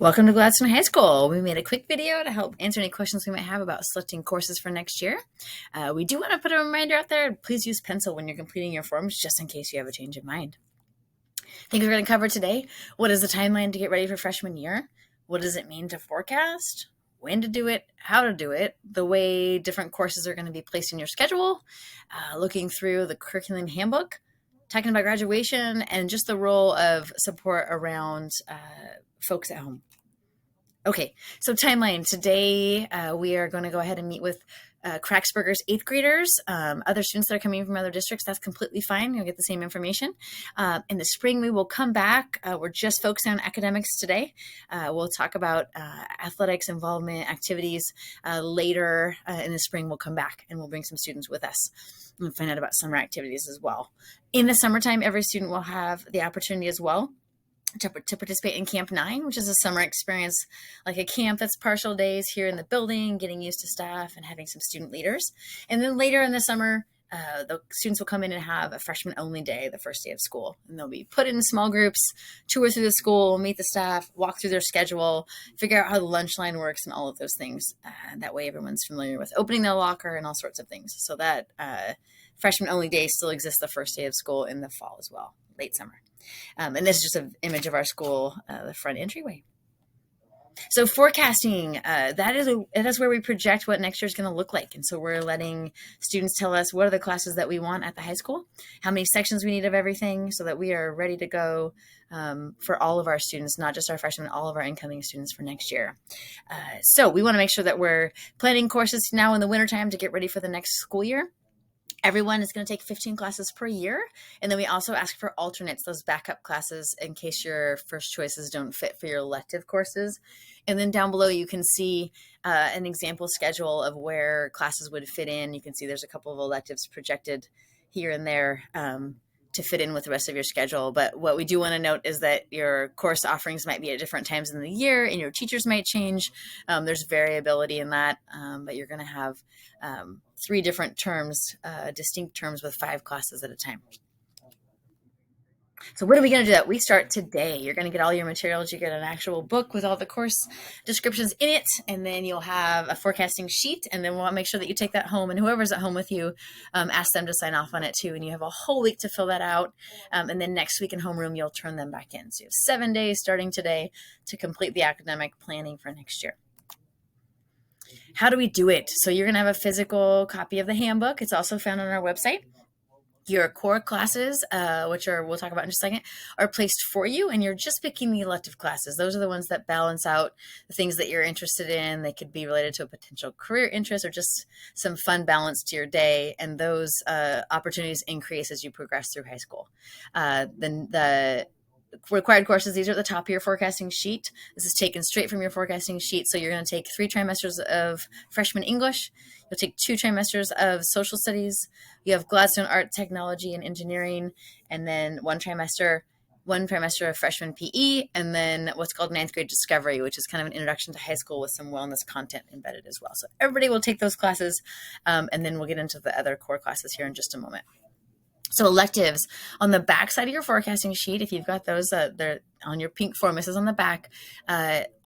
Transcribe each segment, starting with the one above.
Welcome to Gladstone High School. We made a quick video to help answer any questions we might have about selecting courses for next year. We do want to put a reminder out there. Please use pencil when you're completing your forms, just in case you have a change of mind. Things we're going to cover today: what is the timeline to get ready for freshman year? What does it mean to forecast? When to do it, how to do it, the way different courses are going to be placed in your schedule, looking through the curriculum handbook, talking about graduation, and just the role of support around folks at home. Okay, so timeline. Today, we are going to go ahead and meet with Cracksburger's 8th graders, other students that are coming from other districts. That's completely fine. You'll get the same information. In the spring, we will come back. We're just focusing on academics today. We'll talk about athletics, involvement, activities. Later in the spring, we'll come back and we'll bring some students with us and find out about summer activities as well. In the summertime, every student will have the opportunity as well to participate in Camp 9, which is a summer experience, like a camp that's partial days here in the building, getting used to staff and having some student leaders. And then later in the summer, the students will come in and have a freshman-only day, the first day of school. And they'll be put in small groups, tour through the school, meet the staff, walk through their schedule, figure out how the lunch line works and all of those things. That way everyone's familiar with opening their locker and all sorts of things. So that freshman-only day still exists the first day of school in the fall as well, late summer. And this is just an image of our school, the front entryway. So forecasting, that is where we project what next year is going to look like. And so we're letting students tell us what are the classes that we want at the high school, how many sections we need of everything, so that we are ready to go for all of our students, not just our freshmen, all of our incoming students for next year. So we want to make sure that we're planning courses now in the wintertime to get ready for the next school year. Everyone is going to take 15 classes per year. And then we also ask for alternates, those backup classes, in case your first choices don't fit for your elective courses. And then down below, you can see an example schedule of where classes would fit in. You can see there's a couple of electives projected here and there to fit in with the rest of your schedule. But what we do want to note is that your course offerings might be at different times in the year and your teachers might change. There's variability in that, but you're going to have 3 different terms, distinct terms with 5 classes at a time. So what are we going to do that? We start today. You're going to get all your materials. You get an actual book with all the course descriptions in it, and then you'll have a forecasting sheet, and then we'll make sure that you take that home, and whoever's at home with you, ask them to sign off on it too, and you have a whole week to fill that out, and then next week in homeroom, you'll turn them back in. So you have 7 days starting today to complete the academic planning for next year. How do we do it? So you're going to have a physical copy of the handbook. It's also found on our website. Your core classes, which we'll talk about in just a second, are placed for you, and you're just picking the elective classes. Those are the ones that balance out the things that you're interested in. They could be related to a potential career interest or just some fun balance to your day, and those opportunities increase as you progress through high school. Then the required courses, these are at the top of your forecasting sheet. This is taken straight from your forecasting sheet. So you're going to take 3 trimesters of freshman English. You'll take 2 trimesters of social studies. You have Gladstone Art, Technology, and Engineering, and then one trimester of freshman PE, and then what's called 9th grade discovery, which is kind of an introduction to high school with some wellness content embedded as well. So everybody will take those classes, and then we'll get into the other core classes here in just a moment. So electives, on the back side of your forecasting sheet, if you've got those, they're on your pink form, this is on the back.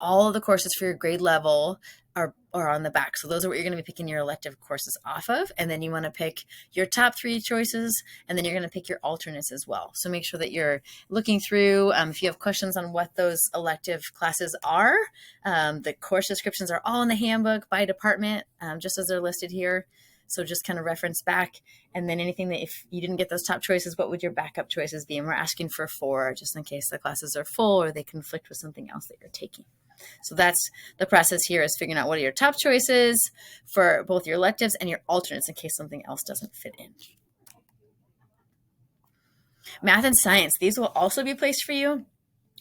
All of the courses for your grade level are on the back. So those are what you're going to be picking your elective courses off of. And then you want to pick your top 3 choices, and then you're going to pick your alternates as well. So make sure that you're looking through. If you have questions on what those elective classes are, the course descriptions are all in the handbook by department, just as they're listed here. So just kind of reference back, and then anything that if you didn't get those top choices, what would your backup choices be? And we're asking for 4 just in case the classes are full or they conflict with something else that you're taking. So that's the process here, is figuring out what are your top choices for both your electives and your alternates in case something else doesn't fit in. Math and science, these will also be placed for you.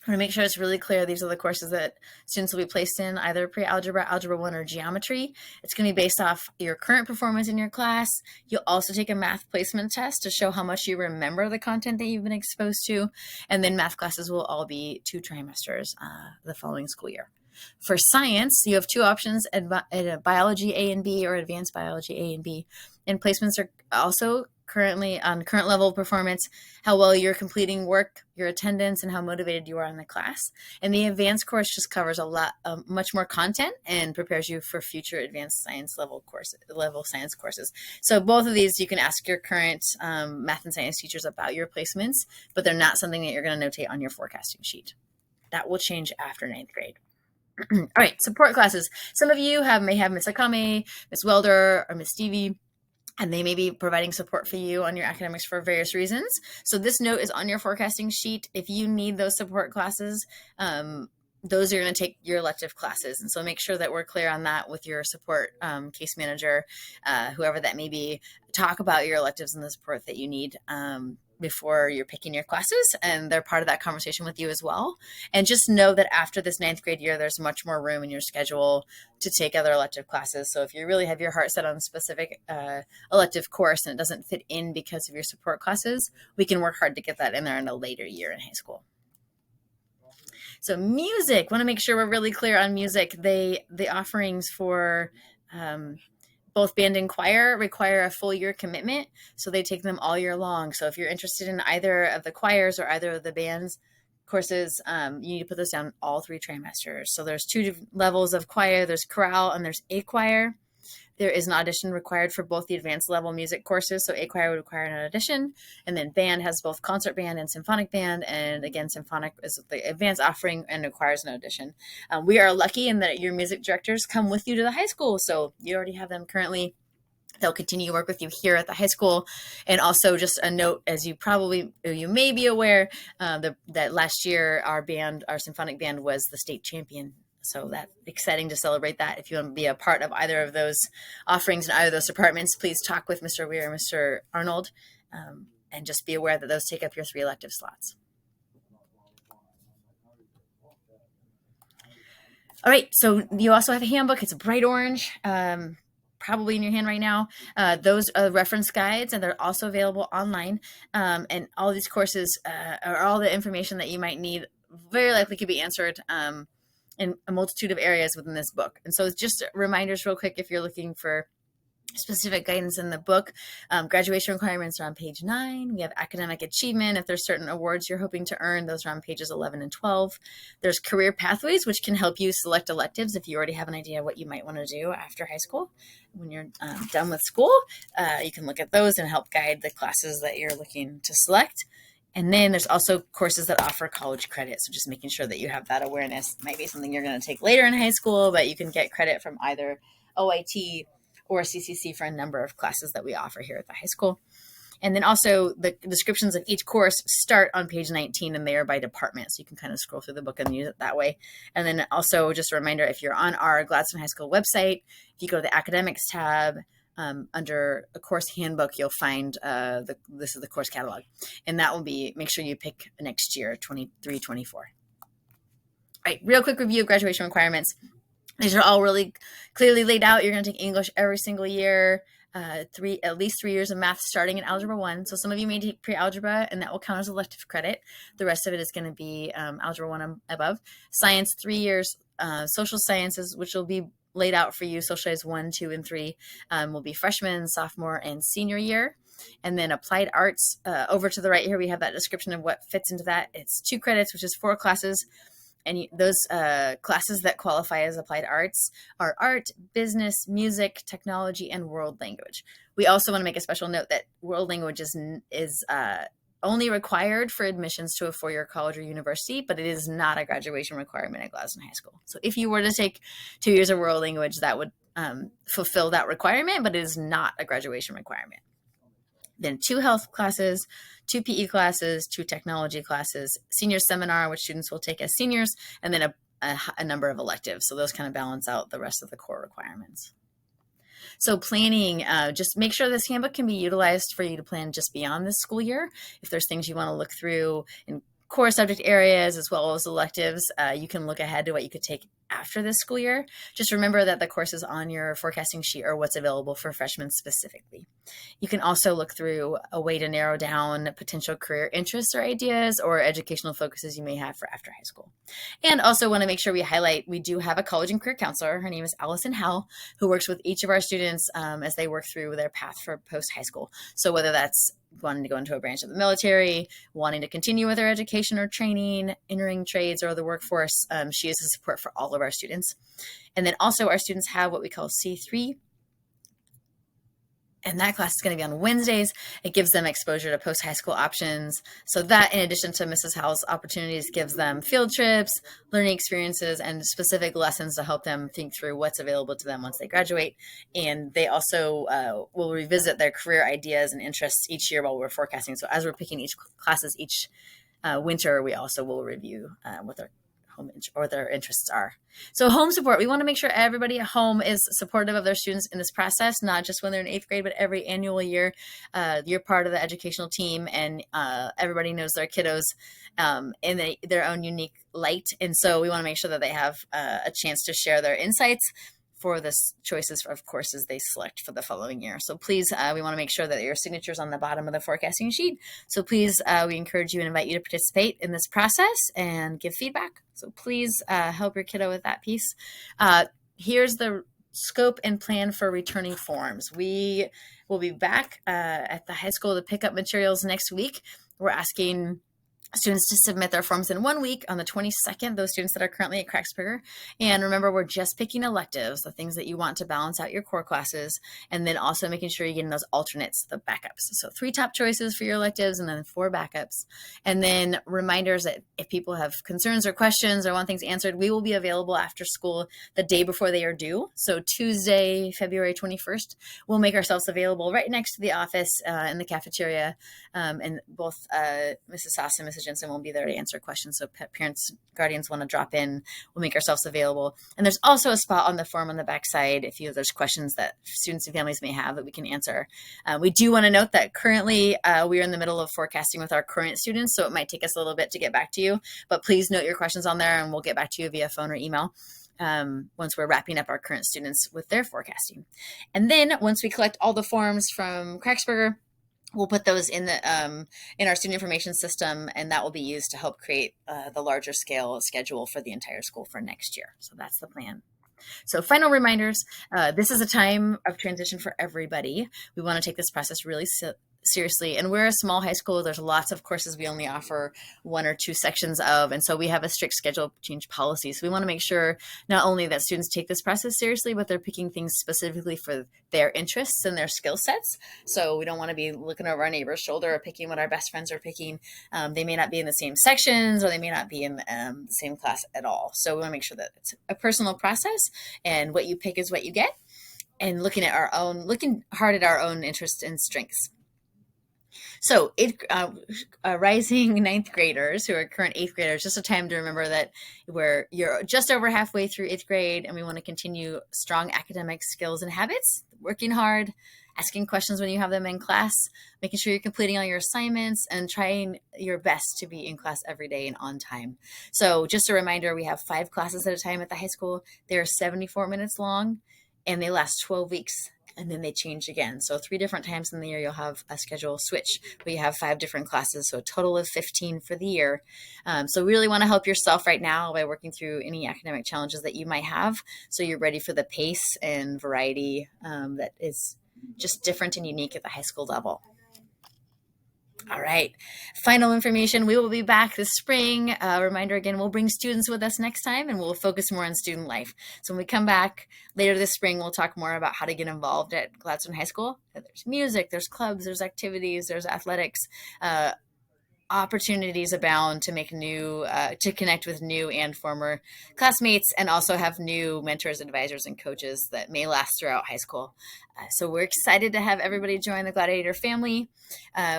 I want to make sure it's really clear. These are the courses that students will be placed in, either pre-algebra, algebra 1, or geometry. It's going to be based off your current performance in your class. You'll also take a math placement test to show how much you remember the content that you've been exposed to. And then math classes will all be 2 trimesters the following school year. For science, you have 2 options, biology A and B or advanced biology A and B. And placements are also currently on current level of performance, how well you're completing work, your attendance, and how motivated you are in the class. And the advanced course just covers a lot, much more content and prepares you for future advanced science level science courses. So both of these, you can ask your current math and science teachers about your placements, but they're not something that you're going to notate on your forecasting sheet. That will change after ninth grade. All right, support classes. Some of you may have Miss Akame, Miss Welder, or Miss Stevie, and they may be providing support for you on your academics for various reasons. So this note is on your forecasting sheet. If you need those support classes, those are going to take your elective classes. And so make sure that we're clear on that with your support case manager, whoever that may be. Talk about your electives and the support that you need before you're picking your classes, and they're part of that conversation with you as well. And just know that after this ninth grade year, there's much more room in your schedule to take other elective classes. So if you really have your heart set on a specific elective course and it doesn't fit in because of your support classes, we can work hard to get that in there in a later year in high school. So music, want to make sure we're really clear on music. The offerings for both band and choir require a full year commitment, so they take them all year long. So if you're interested in either of the choirs or either of the bands courses, you need to put this down all 3 trimesters. So there's 2 levels of choir. There's chorale and there's a choir. There is an audition required for both the advanced level music courses. So a choir would require an audition. And then band has both concert band and symphonic band. And again, symphonic is the advanced offering and requires an audition. We are lucky in that your music directors come with you to the high school. So you already have them currently. They'll continue to work with you here at the high school. And also just a note, as you may be aware, that last year our symphonic band was the state champion. So that's exciting to celebrate that. If you want to be a part of either of those offerings in either of those departments, please talk with Mr. Weir or Mr. Arnold, and just be aware that those take up your 3 elective slots. All right, so you also have a handbook. It's a bright orange, probably in your hand right now. Those are reference guides, and they're also available online. And all these courses or all the information that you might need very likely could be answered in a multitude of areas within this book. And so just reminders real quick, if you're looking for specific guidance in the book, graduation requirements are on page 9. We have academic achievement. If there's certain awards you're hoping to earn, those are on pages 11 and 12. There's career pathways, which can help you select electives if you already have an idea what you might want to do after high school. When you're done with school, you can look at those and help guide the classes that you're looking to select. And then there's also courses that offer college credit. So just making sure that you have that awareness. Might be something you're going to take later in high school, but you can get credit from either OIT or CCC for a number of classes that we offer here at the high school. And then also the descriptions of each course start on page 19, and they are by department. So you can kind of scroll through the book and use it that way. And then also just a reminder, if you're on our Gladstone High School website, if you go to the academics tab, under a course handbook, you'll find this is the course catalog, and that will be, make sure you pick next year, 23-24. All right, real quick review of graduation requirements. These are all really clearly laid out. You're going to take English every single year, at least 3 years of math starting in Algebra 1. So some of you may take pre-algebra, and that will count as elective credit. The rest of it is going to be Algebra 1 and above. Science, 3 years. Social sciences, which will be laid out for you, socialize 1, 2, and 3, will be freshman, sophomore, and senior year. And then applied arts, over to the right here, we have that description of what fits into that. It's 2 credits, which is 4 classes. And those classes that qualify as applied arts are art, business, music, technology, and world language. We also want to make a special note that world language is only required for admissions to a 4-year college or university, but it is not a graduation requirement at Gladstone High School. So if you were to take 2 years of world language, that would fulfill that requirement, but it is not a graduation requirement. Then 2 health classes, 2 PE classes, 2 technology classes, senior seminar, which students will take as seniors, and then a number of electives. So those kind of balance out the rest of the core requirements. So planning, just make sure this handbook can be utilized for you to plan just beyond this school year. If there's things you want to look through and core subject areas as well as electives, you can look ahead to what you could take after this school year. Just remember that the courses on your forecasting sheet are what's available for freshmen specifically. You can also look through a way to narrow down potential career interests or ideas or educational focuses you may have for after high school. And also want to make sure we highlight, we do have a college and career counselor. Her name is Allison Howell, who works with each of our students as they work through their path for post-high school. So whether that's wanting to go into a branch of the military, wanting to continue with their education or training, entering trades or the workforce, she is a support for all of our students. And then also our students have what we call C3, and that class is going to be on Wednesdays. It gives them exposure to post-high school options. So that, in addition to Mrs. Howell's opportunities, gives them field trips, learning experiences, and specific lessons to help them think through what's available to them once they graduate. And they also will revisit their career ideas and interests each year while we're forecasting. So as we're picking each classes each winter, we also will review what their home or their interests are. So home support, we want to make sure everybody at home is supportive of their students in this process, not just when they're in 8th grade, but every annual year. You're part of the educational team, and everybody knows their kiddos in their own unique light. And so we want to make sure that they have a chance to share their insights for the choices of courses they select for the following year. So please, we want to make sure that your signature is on the bottom of the forecasting sheet. So please, we encourage you and invite you to participate in this process and give feedback. So please help your kiddo with that piece. Here's the scope and plan for returning forms. We will be back at the high school to pick up materials next week. We're asking students to submit their forms in 1 week on the 22nd, those students that are currently at Kraxberger. And remember, we're just picking electives, the things that you want to balance out your core classes, and then also making sure you're getting those alternates, the backups. So 3 top choices for your electives and then 4 backups. And then reminders that if people have concerns or questions or want things answered, we will be available after school the day before they are due. So Tuesday, February 21st, we'll make ourselves available right next to the office in the cafeteria. And both Mrs. Sass and Mrs. Jensen will be there to answer questions. So parents, guardians want to drop in, we'll make ourselves available. And there's also a spot on the form on the backside if there's questions that students and families may have that we can answer. We do want to note that currently we are in the middle of forecasting with our current students, so it might take us a little bit to get back to you, but please note your questions on there and we'll get back to you via phone or email once we're wrapping up our current students with their forecasting. And then once we collect all the forms from Kraxberger, we'll put those in the in our student information system, and that will be used to help create the larger scale schedule for the entire school for next year. So that's the plan. So final reminders, this is a time of transition for everybody. We want to take this process really seriously. And we're a small high school. There's lots of courses we only offer 1 or 2 sections of. And so we have a strict schedule change policy. So we want to make sure not only that students take this process seriously, but they're picking things specifically for their interests and their skill sets. So we don't want to be looking over our neighbor's shoulder or picking what our best friends are picking. They may not be in the same sections or they may not be in the same class at all. So we want to make sure that it's a personal process and what you pick is what you get, and looking hard at our own interests and strengths. So rising 9th graders who are current 8th graders, just a time to remember that you're just over halfway through 8th grade and we want to continue strong academic skills and habits, working hard, asking questions when you have them in class, making sure you're completing all your assignments, and trying your best to be in class every day and on time. So just a reminder, we have 5 classes at a time at the high school. They're 74 minutes long and they last 12 weeks. And then they change again. So 3 different times in the year, you'll have a schedule switch where you have 5 different classes. So a total of 15 for the year. So we really want to help yourself right now by working through any academic challenges that you might have. So you're ready for the pace and variety that is just different and unique at the high school level. All right. Final information. We will be back this spring. Reminder again, we'll bring students with us next time and we'll focus more on student life. So when we come back later this spring, we'll talk more about how to get involved at Gladstone High School. There's music, there's clubs, there's activities, there's athletics, opportunities abound to make to connect with new and former classmates, and also have new mentors, advisors, and coaches that may last throughout high school. So we're excited to have everybody join the Gladiator family.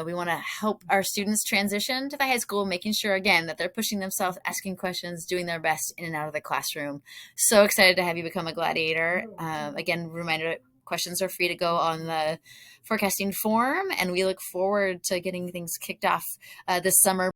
We want to help our students transition to the high school, making sure, again, that they're pushing themselves, asking questions, doing their best in and out of the classroom. So excited to have you become a Gladiator. Again, reminder, questions are free to go on the forecasting form, and we look forward to getting things kicked off this summer.